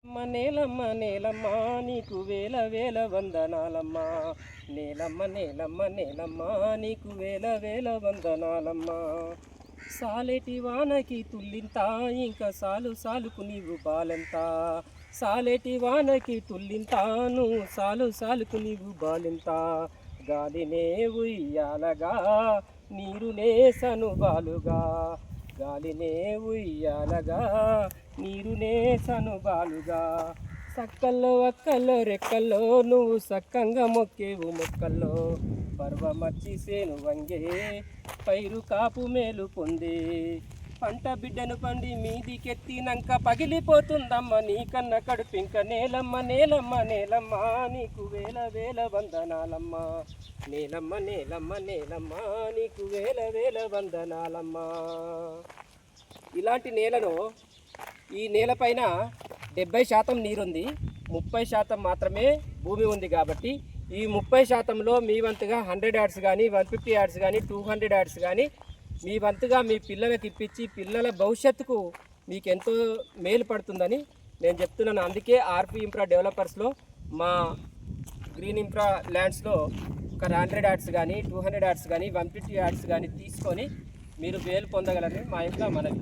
నేలమ్మ నేలమ్మ నీకు వేల వేల వందనాలమ్మా. నేలమ్మ నేలమ్మ నేలమ్మ నీకు వేల వేల వందనాలమ్మా. సాలేటి వానకి తుల్లింత ఇంకా సాలు సాలుకు నీవు బాలెంత. సాలేటి వానకి తుల్లింతాను సాలు సాలుకు నీవు బాలెంత. గాలినే ఉయ్యాలగా నీరునే సనుబాలుగా. గాలినే ఉయ్యాలగా నీరునే సనుబాలుగా. సక్కల్లో అక్కల్లో రెక్కల్లో నువ్వు సక్కంగా మొక్కేవు మొక్కల్లో. పర్వమచ్చి సేను వంగే పైరు కాపు మేలు పొందే. పంట బిడ్డను పండి మీదికెత్తినంక పగిలిపోతుందమ్మ నీకన్న కడుపింక. నేలమ్మ నేలమ్మ నేలమ్మ నీకు వేల వేల వందనాలమ్మా. నేలమ్మ నేలమ్మ నేలమ్మ నీకు వేల వేల వందనాలమ్మా. ఇలాంటి నేలను ఈ నేలపైన 70% నీరుంది, 30% మాత్రమే భూమి ఉంది. కాబట్టి ఈ 30%లో మీ వంతుగా 100 యార్డ్స్ కానీ 150 యార్డ్స్ కానీ 200 యార్డ్స్ కానీ మీ వంతుగా మీ పిల్లలకు ఇప్పించి పిల్లల భవిష్యత్తుకు మీకు ఎంతో మేలు పడుతుందని నేను చెప్తున్నాను. అందుకే ఆర్పి ఇన్ఫ్రా డెవలపర్స్లో మా గ్రీన్ ఇన్ఫ్రా ల్యాండ్స్లో ఒక 100 యార్డ్స్ కానీ 200 యార్డ్స్ కానీ 150 యార్డ్స్ కానీ తీసుకొని మీరు మేలు పొందగలని మా ఇంట్లో మనవి.